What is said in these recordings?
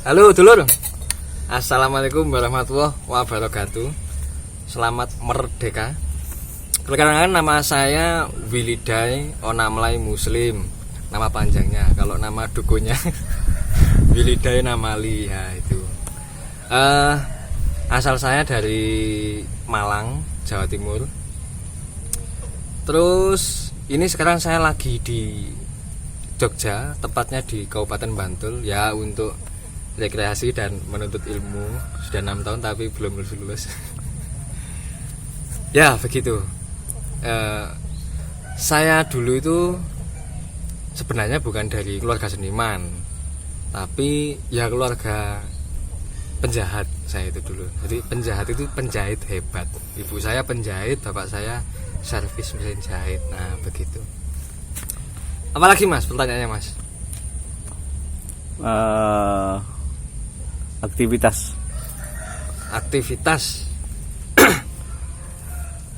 Halo dulur. Assalamualaikum warahmatullahi wabarakatuh. Selamat merdeka. Perkenalkan, nama saya Wilidai Onamlai Muslim. Nama panjangnya, kalau nama dukunya Wilidai Namali ya itu. Asal saya dari Malang, Jawa Timur. Terus ini sekarang saya lagi di Jogja, tepatnya di Kabupaten Bantul ya, untuk rekreasi dan menuntut ilmu. Sudah 6 tahun tapi belum lulus. Ya begitu. Saya dulu itu sebenarnya bukan dari keluarga seniman, tapi ya keluarga penjahat. Saya itu dulu, jadi penjahat itu penjahit hebat. Ibu saya penjahit, bapak saya servis mesin jahit. Nah begitu. Apalagi mas pertanyaannya mas? Aktivitas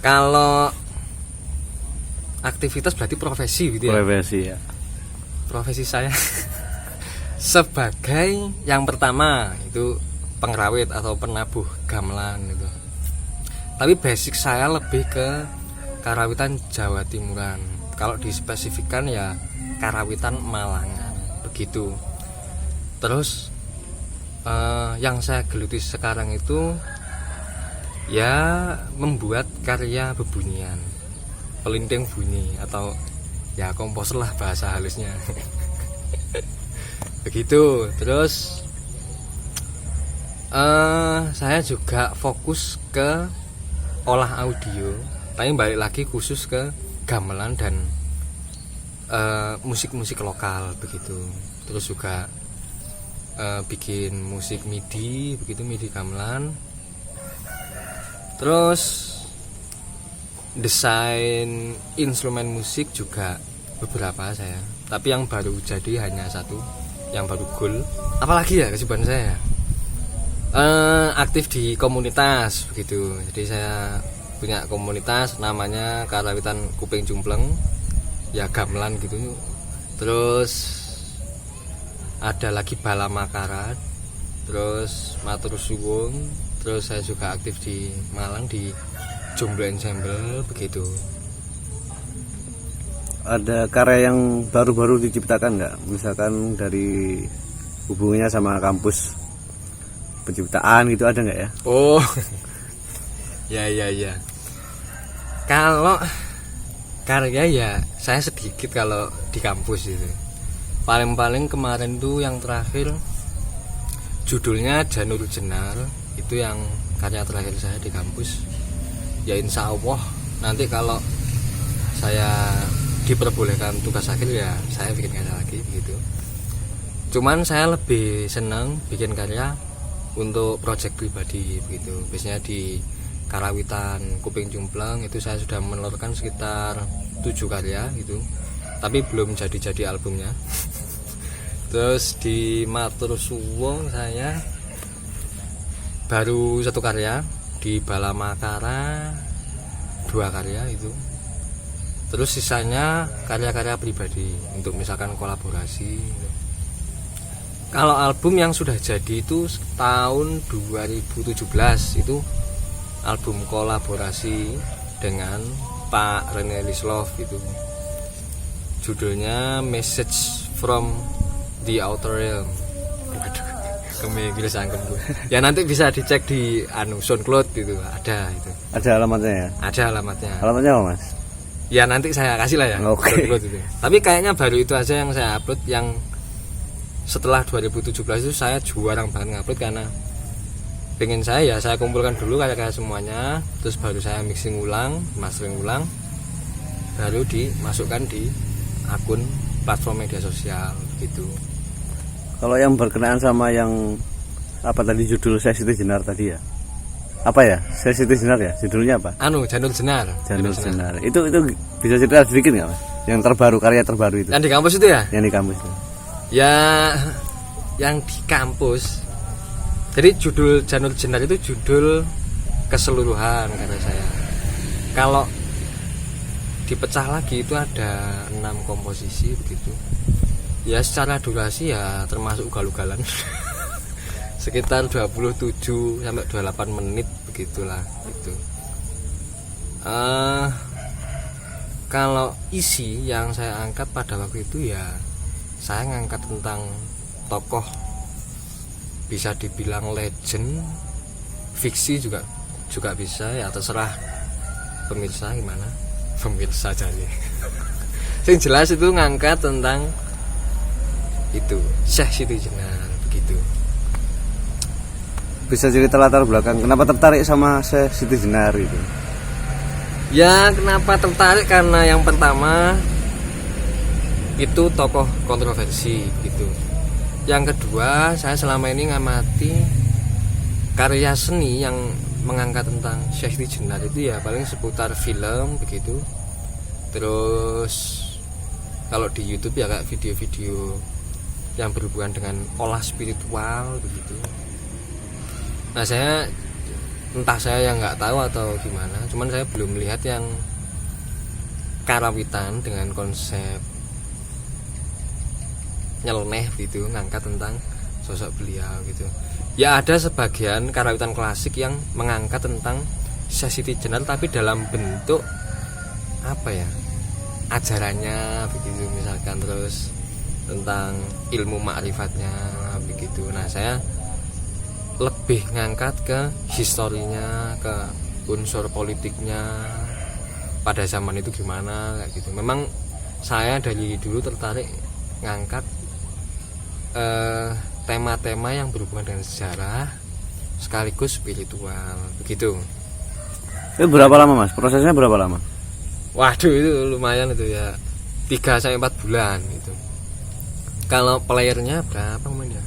kalau aktivitas berarti profesi gitu ya? Profesi ya. Profesi saya sebagai yang pertama itu pengrawit atau penabuh gamelan itu. Tapi basic saya lebih ke karawitan Jawa Timuran. Kalau dispesifikkan ya karawitan Malangan begitu. Terus yang saya geluti sekarang itu ya membuat karya bebunyian, pelindung bunyi atau ya komposer lah bahasa halusnya. Begitu. Terus saya juga fokus ke olah audio, tapi balik lagi khusus ke gamelan dan musik-musik lokal begitu. Terus juga bikin musik MIDI begitu, MIDI gamelan. Terus desain instrumen musik juga beberapa saya, tapi yang baru jadi hanya satu, yang baru goal. Apalagi ya kesibukan saya, aktif di komunitas begitu. Jadi saya punya komunitas namanya Karawitan Kuping Cumpleng ya, gamelan gitu. Terus ada lagi Bala Makarat, terus Matur Suwung. Terus saya juga aktif di Malang di Jomblo Ensemble begitu. Ada karya yang baru-baru diciptakan nggak? Misalkan dari hubungannya sama kampus penciptaan gitu, ada nggak ya? Oh ya. Kalau karya ya saya sedikit kalau di kampus itu. Paling kemarin tuh yang terakhir judulnya Janur Jenar, itu yang karya terakhir saya di kampus. Ya insya Allah nanti kalau saya diperbolehkan tugas akhir ya saya bikin karya lagi gitu. Cuman saya lebih senang bikin karya untuk project pribadi begitu. Biasanya di Karawitan Kuping Cumpleng itu saya sudah menelurkan sekitar 7 karya gitu, tapi belum jadi albumnya. Terus di Matur Suwung saya baru 1 karya, di Bala Makara 2 karya itu. Terus sisanya karya-karya pribadi untuk misalkan kolaborasi. Kalau album yang sudah jadi itu tahun 2017 itu album kolaborasi dengan Pak Rene Lislov itu. Judulnya Message from the Outer Realm. Waduh, kemegil sangkem gue. Ya nanti bisa dicek di SoundCloud gitu, ada itu. Ada alamatnya ya? Ada alamatnya. Alamatnya apa mas? Ya nanti saya kasih lah ya. Oke. SoundCloud itu. Tapi kayaknya baru itu aja yang saya upload. Yang setelah 2017 itu saya jarang banget ngupload karena pengen saya kumpulkan dulu karya-karya semuanya, terus baru saya mixing ulang, mastering ulang, baru dimasukkan di akun platform media sosial gitu. Kalau yang berkenaan sama yang apa tadi judul Sesi Jenar tadi ya? Apa ya? Sesi Jenar ya? Judulnya apa? Janur Jenar. Janur Jenar. Itu bisa cerita sedikit nggak mas? Yang terbaru, karya terbaru itu? Yang di kampus itu ya? Yang di kampus itu. Ya, yang di kampus. Jadi judul Janur Jenar itu judul keseluruhan karya saya. Kalau dipecah lagi itu ada 6 komposisi begitu. Ya secara durasi ya termasuk ugal-ugalan. sekitar 27 sampai 28 menit begitulah gitu. Kalau isi yang saya angkat pada waktu itu ya saya ngangkat tentang tokoh bisa dibilang legend, fiksi juga bisa ya, terserah pemirsa gimana. Pemirsa jadi. Yang jelas itu ngangkat tentang itu Syekh Siti Jenar begitu. Bisa cerita latar belakang kenapa tertarik sama Syekh Siti Jenar itu? Ya kenapa tertarik, karena yang pertama itu tokoh kontroversi gitu. Yang kedua, saya selama ini ngamati karya seni yang mengangkat tentang Syekh Siti Jenar itu ya paling seputar film begitu. Terus kalau di YouTube ya kayak video-video yang berhubungan dengan olah spiritual begitu. Nah saya entah saya yang nggak tahu atau gimana, cuman saya belum melihat yang karawitan dengan konsep nyeleneh gitu ngangkat tentang sosok beliau gitu. Ya ada sebagian karawitan klasik yang mengangkat tentang Syekh Siti Jenar tapi dalam bentuk apa ya, ajarannya begitu misalkan, terus tentang ilmu ma'rifatnya begitu. Nah saya lebih ngangkat ke historinya, ke unsur politiknya pada zaman itu gimana kayak gitu. Memang saya dari dulu tertarik ngangkat tema-tema yang berhubungan dengan sejarah sekaligus spiritual begitu. Itu berapa lama Mas? Prosesnya berapa lama? Waduh itu lumayan itu ya, 3-4 bulan gitu. Kalau playernya berapa mainnya?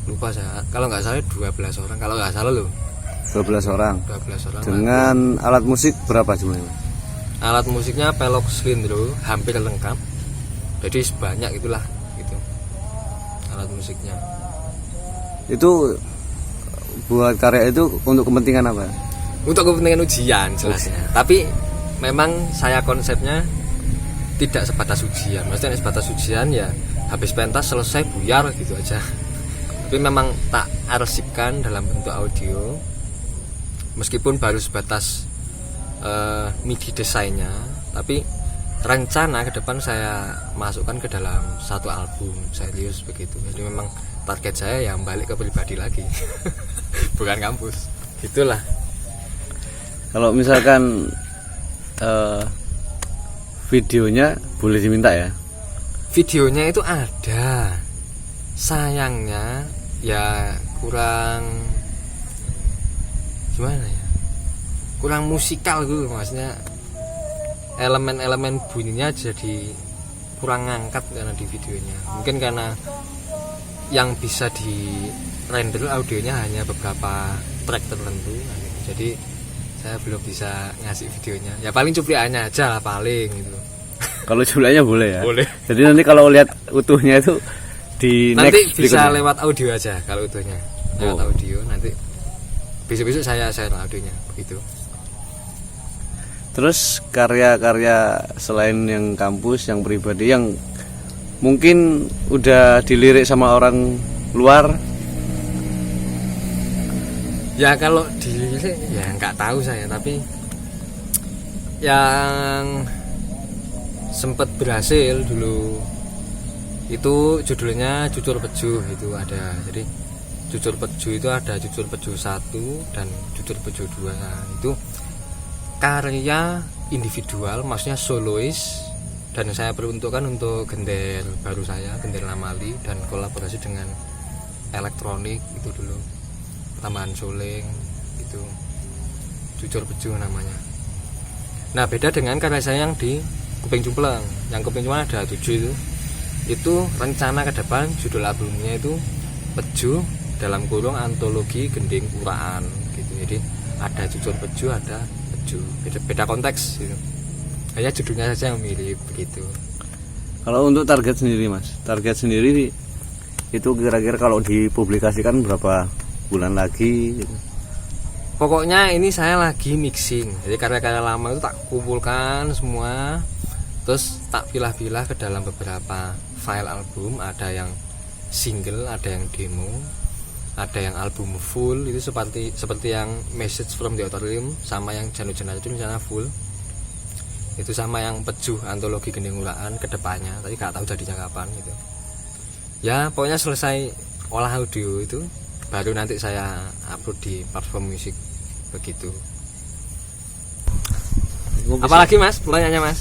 Lupa saya, kalau nggak salah 12 orang, kalau nggak salah loh 12 orang. 12 orang. Dengan alat musik berapa jumlahnya? Alat musiknya pelok slindro hampir lengkap, jadi sebanyak itulah gitu alat musiknya. Itu buat karya itu untuk kepentingan apa? Untuk kepentingan ujian jelasnya. Tapi memang saya konsepnya tidak sebatas ujian, maksudnya sebatas ujian ya habis pentas selesai buyar gitu aja. Tapi memang tak arsipkan dalam bentuk audio, meskipun baru sebatas MIDI desainnya, tapi rencana ke depan saya masukkan ke dalam satu album serius begitu. Jadi memang target saya yang balik ke pribadi lagi bukan kampus gitulah. Kalau misalkan videonya boleh diminta ya? Videonya itu ada, sayangnya ya kurang gimana ya, kurang musikal gitu, maksudnya elemen-elemen bunyinya jadi kurang ngangkat karena di videonya. Mungkin karena yang bisa di render audionya hanya beberapa track tertentu, jadi saya belum bisa ngasih videonya. Ya paling cuplikannya aja lah paling gitu. Kalau jumlahnya boleh ya? Boleh. Jadi nanti kalau lihat utuhnya itu di nanti next bisa berikutnya. lewat audio aja kalau utuhnya. Lewat audio nanti besok-besok saya share audionya begitu. Terus karya-karya selain yang kampus, yang pribadi, yang mungkin udah dilirik sama orang luar? Ya kalau dilirik ya nggak tahu saya, tapi yang sempat berhasil dulu itu judulnya Jujur Pejuh itu ada. Jadi Jujur Pejuh itu ada Jujur Pejuh 1 dan Jujur Pejuh 2. Nah, itu karya individual, maksudnya solois, dan saya peruntukkan untuk gender baru saya, gender Namali, dan kolaborasi dengan elektronik itu dulu, tambahan suling itu Jujur Pejuh namanya. Nah beda dengan karya saya yang di Kuping Cumpleng. Yang Kuping Cumpleng ada 7 itu rencana ke depan judul albumnya itu Pejuh dalam kurung antologi gending kuraan gitu. Jadi ada Jujur Pejuh, ada Pejuh, beda konteks gitu. Hanya judulnya saja yang mirip begitu. Kalau untuk target sendiri Mas, target sendiri itu kira-kira kalau dipublikasikan berapa bulan lagi gitu? Pokoknya ini saya lagi mixing. Jadi karya-karya lama itu tak kumpulkan semua, terus tak pilah-pilah ke dalam beberapa file album. Ada yang single, ada yang demo, ada yang album full itu seperti yang Message from the Outer Rim, sama yang Janu Jenar itu rencana full, itu sama yang Pejuh antologi Gending Uraan kedepannya, tapi gak tahu jadinya kapan gitu ya. Pokoknya selesai olah audio itu baru nanti saya upload di platform musik begitu. Apalagi Mas pertanyaannya Mas?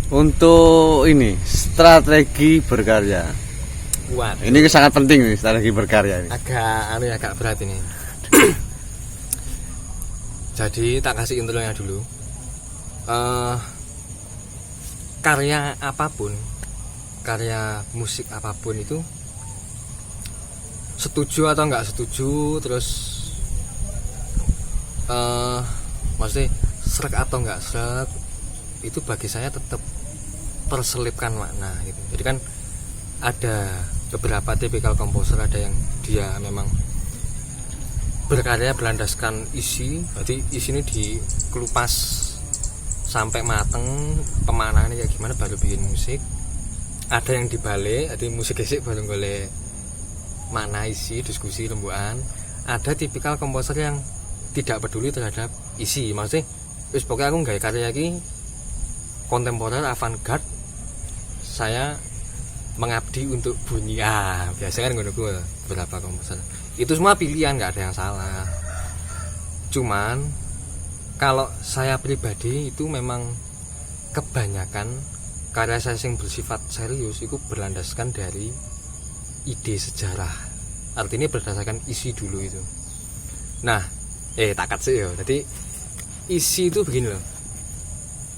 Untuk ini strategi berkarya. Waduh. Ini sangat penting nih, strategi berkarya ini. Agak berat ini. Jadi tak kasih intronya dulu. Karya apapun, karya musik apapun itu, setuju atau enggak setuju, terus maksudnya srek atau enggak srek, itu bagi saya tetap terselipkan makna gitu. Jadi kan ada beberapa tipikal komposer, ada yang dia memang berkarya berlandaskan isi, jadi isi ini dikelupas sampai mateng, pemaknaannya kayak gimana baru bikin musik. Ada yang dibalik, jadi musik isik baru golek makna isi, diskusi rembukan. Ada tipikal komposer yang tidak peduli terhadap isi, maksudnya wis pokoknya aku nggawe karya iki kontemporer avant-garde, saya mengabdi untuk bunyi. Biasanya kan ngono kuwi beberapa komposer. Itu semua pilihan, nggak ada yang salah. Cuman kalau saya pribadi itu memang kebanyakan karya saya yang bersifat serius itu berlandaskan dari ide sejarah. Artinya berdasarkan isi dulu itu. Nah, takat sih ya. Jadi isi itu begini loh.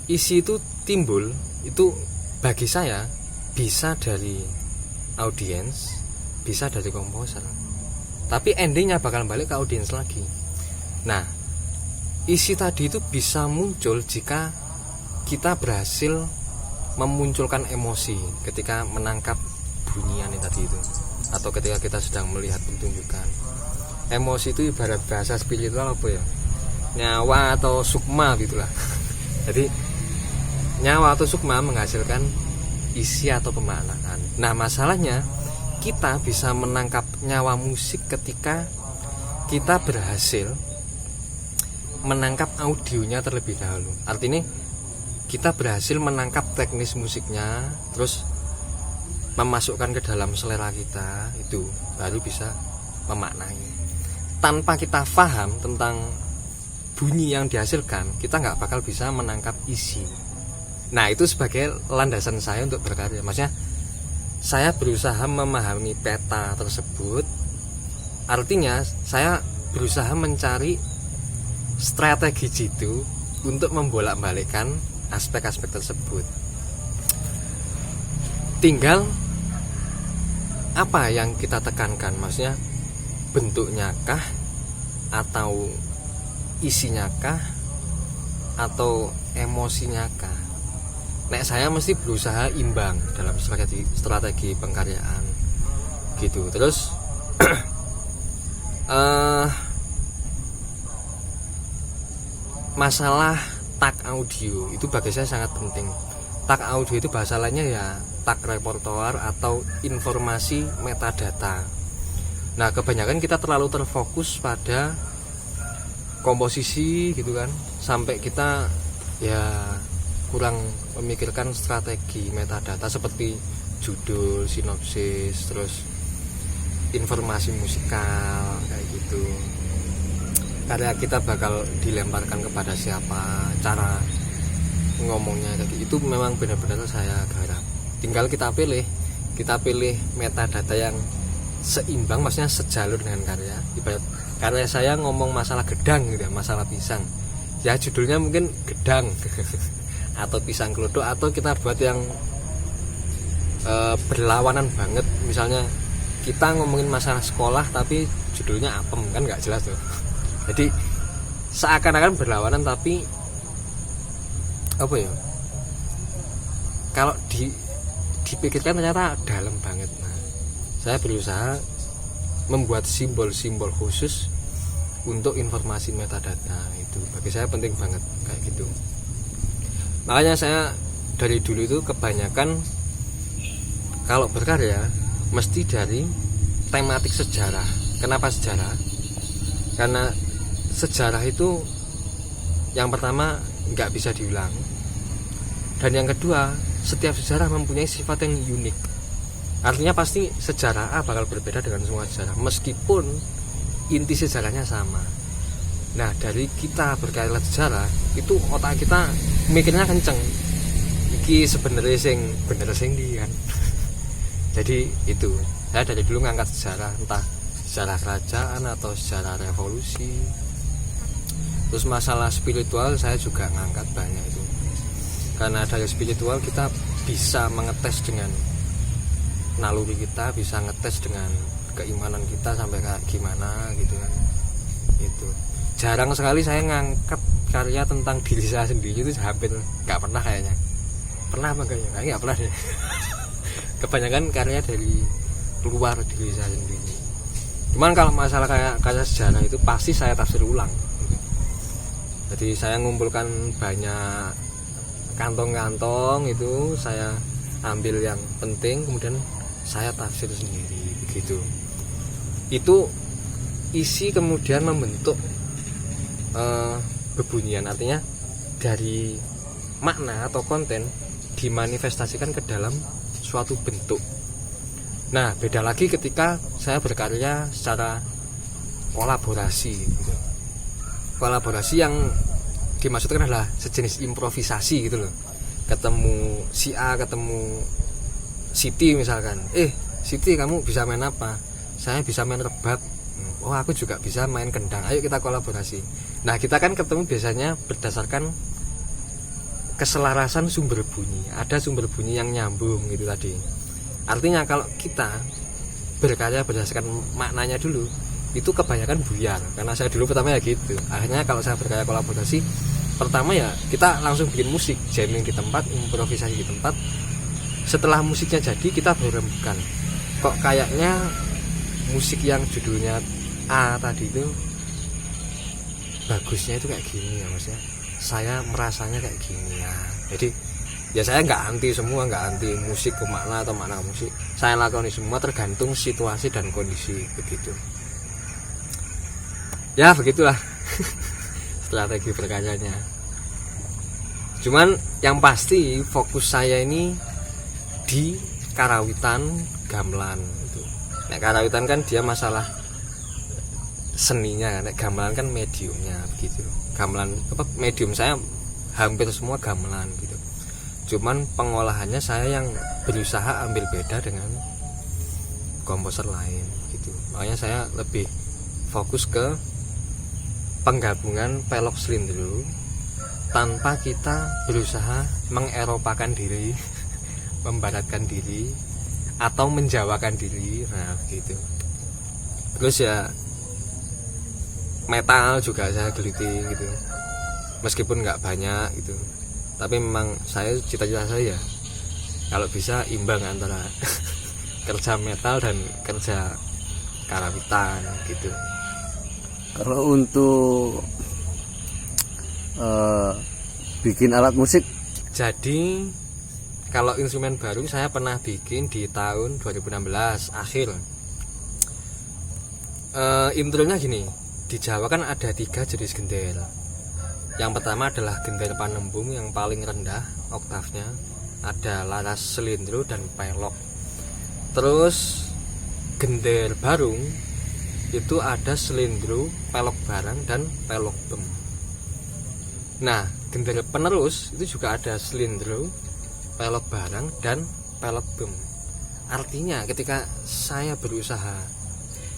Isi itu timbul itu bagi saya bisa dari audiens, bisa dari komposer, tapi endingnya bakal balik ke audiens lagi. Nah, isi tadi itu bisa muncul jika kita berhasil memunculkan emosi ketika menangkap bunyian tadi itu, atau ketika kita sedang melihat pertunjukan. Emosi itu ibarat bahasa spiritual apa ya, nyawa atau sukma gitulah. Jadi nyawa atau sukma menghasilkan isi atau pemaknaan. Nah, masalahnya kita bisa menangkap nyawa musik ketika kita berhasil menangkap audionya terlebih dahulu. Artinya kita berhasil menangkap teknis musiknya, terus memasukkan ke dalam selera kita, itu baru bisa memaknai. Tanpa kita paham tentang bunyi yang dihasilkan, kita nggak bakal bisa menangkap isi. Nah, itu sebagai landasan saya untuk berkarya. Maksudnya saya berusaha memahami peta tersebut. Artinya saya berusaha mencari strategi jitu untuk membolak-balikkan aspek-aspek tersebut. Tinggal apa yang kita tekankan, maksudnya bentuknya kah, atau isinya kah, atau emosinya kah. Nek saya mesti berusaha imbang dalam strategi pengkaryaan gitu. Terus masalah tag audio itu bagi saya sangat penting. Tag audio itu bahasa lainnya ya tag repertoire atau informasi metadata. Nah, kebanyakan kita terlalu terfokus pada komposisi gitu kan, sampai kita ya kurang memikirkan strategi metadata seperti judul, sinopsis, terus informasi musikal kayak gitu. Karya kita bakal dilemparkan kepada siapa, cara ngomongnya kayak gitu. Itu memang benar-benar saya garap. Tinggal kita pilih metadata yang seimbang, maksudnya sejalur dengan karya. Ibarat karya saya ngomong masalah gedang gitu, masalah pisang, ya judulnya mungkin gedang atau pisang kelodok, atau kita buat yang berlawanan banget, misalnya kita ngomongin masalah sekolah tapi judulnya apem, kan nggak jelas tuh. Jadi seakan-akan berlawanan, tapi apa ya, kalau dipikirkan ternyata dalam banget. Nah, saya berusaha membuat simbol-simbol khusus untuk informasi metadata. Itu bagi saya penting banget kayak gitu. Makanya saya dari dulu itu kebanyakan kalau berkarya mesti dari tematik sejarah. Kenapa sejarah? Karena sejarah itu yang pertama nggak bisa diulang, dan yang kedua setiap sejarah mempunyai sifat yang unik. Artinya pasti sejarah A bakal berbeda dengan semua sejarah, meskipun inti sejarahnya sama. Nah, dari kita berkaitan sejarah itu otak kita mikirnya kenceng, iki sebenarnya sing bener sing di kan. Jadi itu saya dari dulu ngangkat sejarah, entah sejarah kerajaan atau sejarah revolusi. Terus masalah spiritual saya juga ngangkat banyak itu, karena dari spiritual kita bisa mengetes dengan naluri kita, bisa ngetes dengan keimanan kita sampai kayak gimana gitu kan. Itu jarang sekali saya ngangkat karya tentang diri saya sendiri, itu hampir nggak pernah kayaknya. Pernah apa kayaknya? Nggak pernah deh. Kebanyakan karya dari luar diri saya sendiri. Cuman kalau masalah kayak karya sejarah itu pasti saya tafsir ulang. Jadi saya ngumpulkan banyak kantong-kantong, itu saya ambil yang penting, kemudian saya tafsir sendiri begitu. Itu isi kemudian membentuk bebunyian, artinya dari makna atau konten dimanifestasikan ke dalam suatu bentuk. Nah, beda lagi ketika saya berkarya secara kolaborasi gitu. Kolaborasi yang dimaksudkan adalah sejenis improvisasi gitu loh. Ketemu si A, ketemu Siti misalkan. Siti, kamu bisa main apa? Saya bisa main rebab. Oh, aku juga bisa main kendang. Ayo kita kolaborasi. Nah, kita kan ketemu biasanya berdasarkan keselarasan sumber bunyi. Ada sumber bunyi yang nyambung gitu tadi. Artinya kalau kita berkarya berdasarkan maknanya dulu, itu kebanyakan buyar. Karena saya dulu pertama ya gitu. Akhirnya kalau saya berkarya kolaborasi, pertama ya kita langsung bikin musik, jamming di tempat, improvisasi di tempat. Setelah musiknya jadi, kita baru rembukan. Kok kayaknya musik yang judulnya A tadi itu bagusnya itu kayak gini ya, maksudnya saya merasanya kayak gini ya. Jadi ya saya nggak anti semua, nggak anti musik ke makna atau makna musik. Saya lakukan semua tergantung situasi dan kondisi begitu. Ya begitulah strategi berkaryanya. Cuman yang pasti fokus saya ini di karawitan gamelan itu. Nek karawitan kan dia masalah seninya, nek gamelan kan mediumnya begitu. Gamelan apa medium saya hampir semua gamelan gitu. Cuman pengolahannya saya yang berusaha ambil beda dengan komposer lain gitu. Makanya saya lebih fokus ke penggabungan pelok slindro tanpa kita berusaha mengeropakan diri, membaratkan diri atau menjawakan diri. Nah gitu. Terus ya metal juga saya geliti gitu, meskipun nggak banyak gitu, tapi memang saya cita-cita saya kalau bisa imbang antara kerja metal dan kerja karawitan gitu. Kalau untuk bikin alat musik, jadi kalau instrumen baru saya pernah bikin di tahun 2016 akhir. Intronya gini, di Jawa kan ada 3 jenis gendel. Yang pertama adalah gendel panembung yang paling rendah oktavnya, ada laras selindro dan pelok. Terus gendel barung itu ada selindro, pelok barang dan pelok bem. Nah, gendel penerus itu juga ada selindro, pelok barang dan pelok bem. Artinya ketika saya berusaha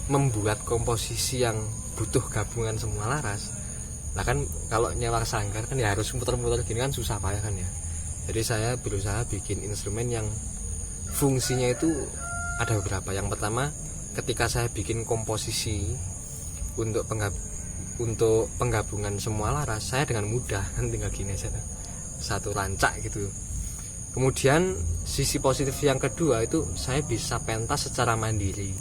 membuat komposisi yang butuh gabungan semua laras, nah kan kalau nyewa sanggar kan ya harus muter-muter gini kan susah payah kan ya. Jadi saya berusaha bikin instrumen yang fungsinya itu ada beberapa. Yang pertama, ketika saya bikin komposisi untuk penggabungan semua laras, saya dengan mudah kan tinggal gini aja, satu rancak gitu. Kemudian sisi positif yang kedua itu saya bisa pentas secara mandiri,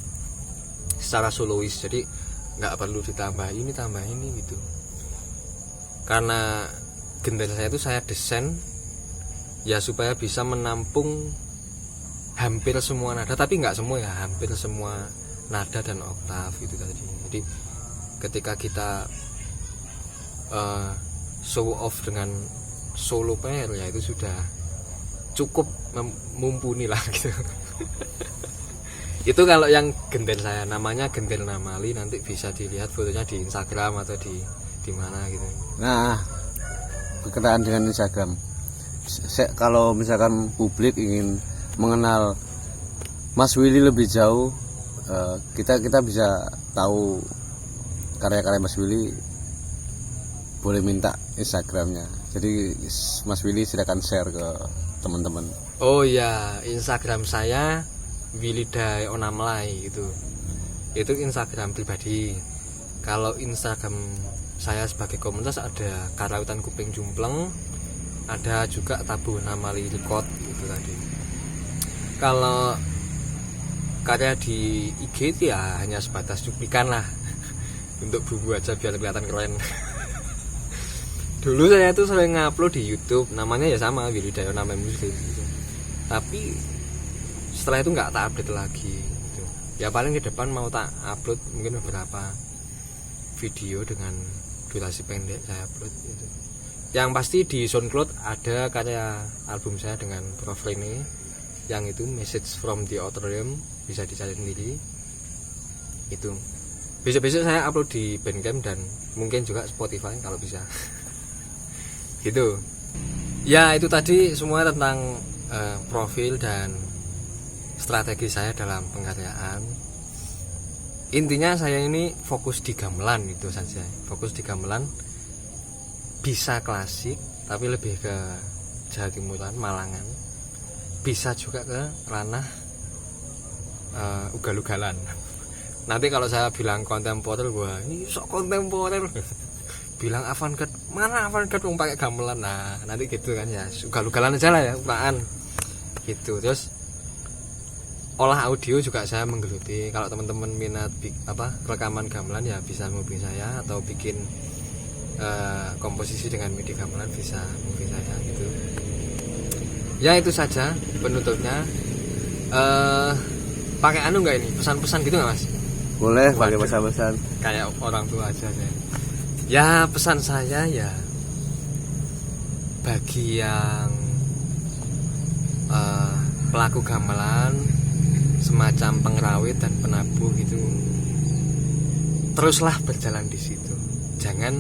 secara solois. Jadi nggak perlu ditambah ini gitu. Karena gendel saya itu saya desain ya supaya bisa menampung hampir semua nada, tapi nggak semua ya, hampir semua nada dan oktav itu tadi. Jadi ketika kita show off dengan solo pair ya itu sudah cukup mumpuni lah gitu. Itu kalau yang gender saya, namanya gender Namali, nanti bisa dilihat fotonya di Instagram atau di mana gitu. Nah, berkenaan dengan Instagram, kalau misalkan publik ingin mengenal Mas Willy lebih jauh, kita bisa tahu karya-karya Mas Willy, boleh minta Instagramnya. Jadi Mas Willy silakan share ke teman-teman. Oh ya, Instagram saya Wilida Onamlai itu Instagram pribadi. Kalau Instagram saya sebagai komunitas ada Karautan Kuping Jumpleng, ada juga Tabuh Namali Record itu tadi. Kalau karya di IG itu ya hanya sebatas cuplikan lah untuk bumbu aja biar kelihatan keren. Dulu saya tuh sering ngupload di YouTube, namanya ya sama Willy Dayo Namai Muslim gitu. Tapi setelah itu nggak tak update lagi gitu. Ya paling ke depan mau tak upload mungkin beberapa video dengan durasi pendek saya upload gitu. Yang pasti di SoundCloud ada karya album saya dengan profil ini, yang itu Message from the Outer Realm, bisa dicari sendiri. Itu besok-besok saya upload di Bandcamp dan mungkin juga Spotify kalau bisa. Gitu ya, itu tadi semua tentang profil dan strategi saya dalam pengkaryaan. Intinya saya ini fokus di gamelan, itu saja, fokus di gamelan, bisa klasik tapi lebih ke Jawa Timuran, Malangan, bisa juga ke ranah ugal-ugalan. Nanti kalau saya bilang kontemporer, wah ini sok kontemporer. Bilang avant-garde, mana avant-garde mau pakai gamelan. Nah nanti gitu kan ya, ugal-ugalan aja lah ya, uraan gitu. Terus olah audio juga saya menggeluti. Kalau teman-teman minat rekaman gamelan ya bisa hubungi saya, atau bikin komposisi dengan MIDI gamelan bisa hubungi saya gitu. Ya itu saja penutupnya. Pakai nggak ini pesan-pesan gitu nggak Mas? Boleh pakai pesan-pesan. Kayak orang tua aja deh. Ya pesan saya ya, bagi yang pelaku gamelan, semacam pengrawit dan penabuh itu, teruslah berjalan di situ, jangan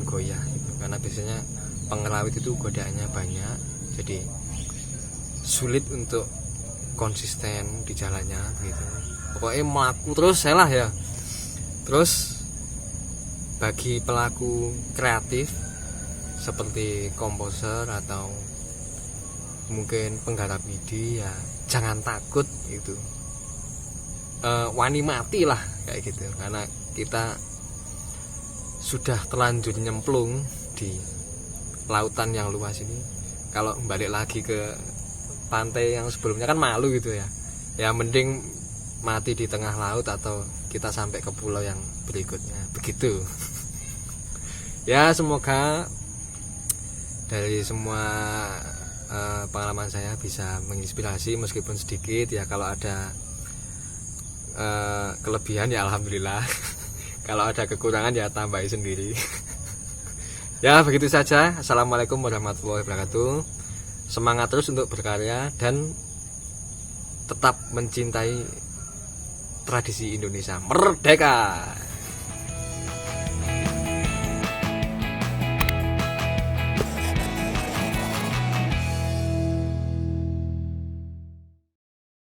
goyah gitu. Karena biasanya pengrawit itu godaannya banyak, jadi sulit untuk konsisten di jalannya gitu. Pokoknya melaku terus saya lah ya. Terus bagi pelaku kreatif seperti komposer atau mungkin penggarap MIDI ya jangan takut gitu. Wani mati lah kayak gitu, karena kita sudah terlanjur nyemplung di lautan yang luas ini. Kalau balik lagi ke pantai yang sebelumnya kan malu gitu ya. Ya mending mati di tengah laut atau kita sampai ke pulau yang berikutnya, begitu. Ya semoga dari semua pengalaman saya bisa menginspirasi meskipun sedikit ya. Kalau ada kelebihan ya alhamdulillah. Kalau ada kekurangan ya tambahi sendiri. Ya begitu saja. Assalamualaikum warahmatullahi wabarakatuh. Semangat terus untuk berkarya dan tetap mencintai tradisi Indonesia. Merdeka.